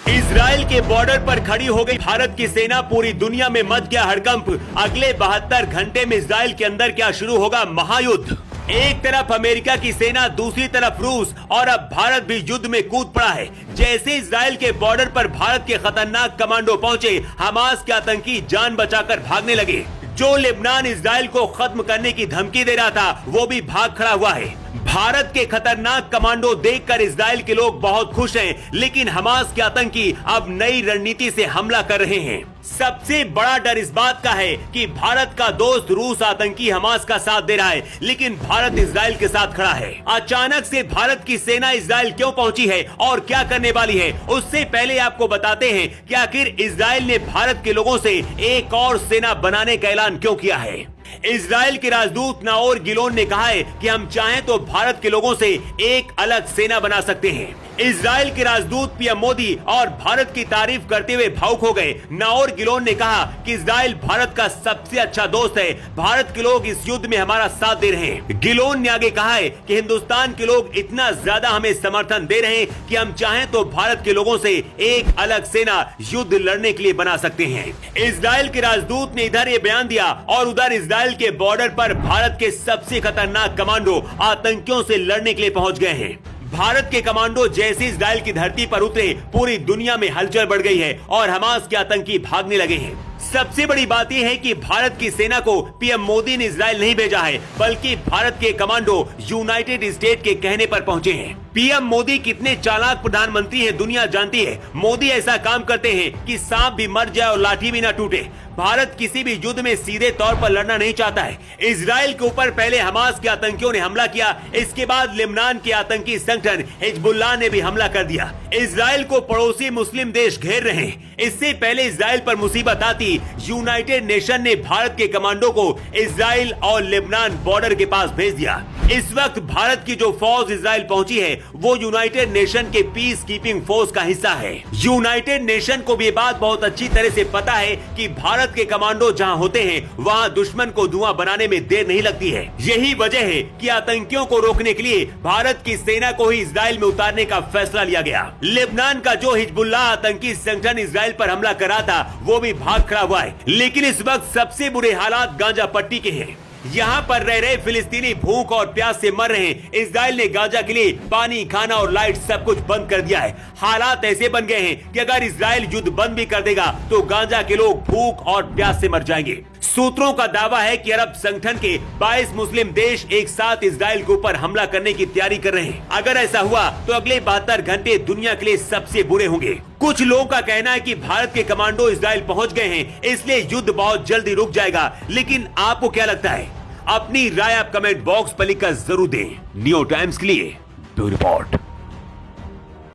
Israel के border पर खड़ी हो गई भारत की सेना। पूरी दुनिया में मच गया हड़कंप। अगले 72 घंटे में इजराइल के अंदर क्या शुरू होगा? महायुद्ध। एक तरफ अमेरिका की सेना, दूसरी तरफ रूस, और अब भारत भी युद्ध में कूद पड़ा है। जैसे इजराइल के बॉर्डर पर भारत के खतरनाक कमांडो पहुंचे, हमास के आतंकी जान बचाकर भागने लगे। जो लेबनान इजराइल को खत्म करने की धमकी दे रहा था, वो भी भाग खड़ा हुआ है। भारत के खतरनाक कमांडो देखकर इजराइल के लोग बहुत खुश हैं, लेकिन हमास के आतंकी अब नई रणनीति से हमला कर रहे हैं। सबसे बड़ा डर इस बात का है कि भारत का दोस्त रूस आतंकी हमास का साथ दे रहा है, लेकिन भारत इजराइल के साथ खड़ा है। अचानक से भारत की सेना इजराइल क्यों पहुंची है और क्या करने वाली है, उससे पहले आपको बताते हैं कि आखिर इजराइल ने भारत के लोगों से एक और सेना बनाने का ऐलान क्यों किया है। इजराइल के राजदूत नाओर गिलोन ने कहा है कि हम चाहें तो भारत के लोगों से एक अलग सेना बना सकते हैं। इजराइल के राजदूत पीएम मोदी और भारत की तारीफ करते हुए भावुक हो गए। नाओर गिलोन ने कहा कि इजराइल भारत का सबसे अच्छा दोस्त है, भारत के लोग इस युद्ध में हमारा साथ दे रहे हैं। गिलोन ने आगे कहा है कि हिंदुस्तान के लोग इतना ज्यादा हमें समर्थन दे रहे हैं कि हम चाहें तो भारत के लोगों से एक अलग सेना युद्ध लड़ने के लिए बना सकते हैं। इजराइल के राजदूत ने इधर ये बयान दिया और उधर इजराइल के बॉर्डर पर भारत के सबसे खतरनाक कमांडो आतंकियों से लड़ने के लिए पहुंच गए हैं। भारत के कमांडो जैसे इजराइल की धरती पर उतरे, पूरी दुनिया में हलचल बढ़ गई है और हमास के आतंकी भागने लगे हैं। सबसे बड़ी बात यह है कि भारत की सेना को पीएम मोदी ने इजराइल नहीं भेजा है, बल्कि भारत के कमांडो यूनाइटेड स्टेट के कहने पर पहुंचे हैं। पीएम मोदी कितने चालाक प्रधानमंत्री हैं, दुनिया जानती है। मोदी ऐसा काम करते हैं कि सांप भी मर जाए और लाठी भी ना टूटे। भारत किसी भी युद्ध में सीधे तौर पर लड़ना नहीं चाहता है। इजराइल के ऊपर पहले हमास के आतंकियों ने हमला किया, इसके बाद लेबनान के आतंकी संगठन हिजबुल्लाह ने भी हमला कर दिया। इजराइल को पड़ोसी मुस्लिम देश घेर रहे हैं। इससे पहले इजराइल पर मुसीबत आती, यूनाइटेड नेशन ने भारत के कमांडो को इजराइल और लेबनान बॉर्डर के पास भेज दिया। इस वक्त भारत की जो फौज इजराइल पहुंची है, वो यूनाइटेड नेशन के पीस कीपिंग फोर्स का हिस्सा है। यूनाइटेड नेशन को भी ये बात बहुत अच्छी तरह से पता है कि भारत के कमांडो जहां होते हैं, वहां दुश्मन को धुआं बनाने में देर नहीं लगती है। यही वजह है कि आतंकियों को रोकने के लिए भारत की सेना को ही इजराइल में उतारने का फैसला लिया गया। लेबनान का जो हिजबुल्लाह आतंकी संगठन इजराइल पर हमला कर रहा था, वो भी भाग खड़ा हुआ है। लेकिन इस वक्त सबसे बुरे हालात गाजा पट्टी के हैं। यहाँ पर रह रहे फिलिस्तीनी भूख और प्यास से मर रहे हैं। इजराइल ने गाजा के लिए पानी, खाना और लाइट सब कुछ बंद कर दिया है। हालात ऐसे बन गए हैं कि अगर इजराइल युद्ध बंद भी कर देगा तो गाजा के लोग भूख और प्यास से मर जाएंगे। सूत्रों का दावा है कि अरब संगठन के 22 मुस्लिम देश एक साथ इजराइल के ऊपर हमला करने की तैयारी कर रहे हैं। अगर ऐसा हुआ तो अगले 72 घंटे दुनिया के लिए सबसे बुरे होंगे। कुछ लोगों का कहना है कि भारत के कमांडो इजराइल पहुंच गए हैं, इसलिए युद्ध बहुत जल्दी रुक जाएगा। लेकिन आपको क्या लगता है? अपनी राय आप कमेंट बॉक्स पर लिखकर जरूर दें। न्यू टाइम्स के लिए ब्यूरो रिपोर्ट।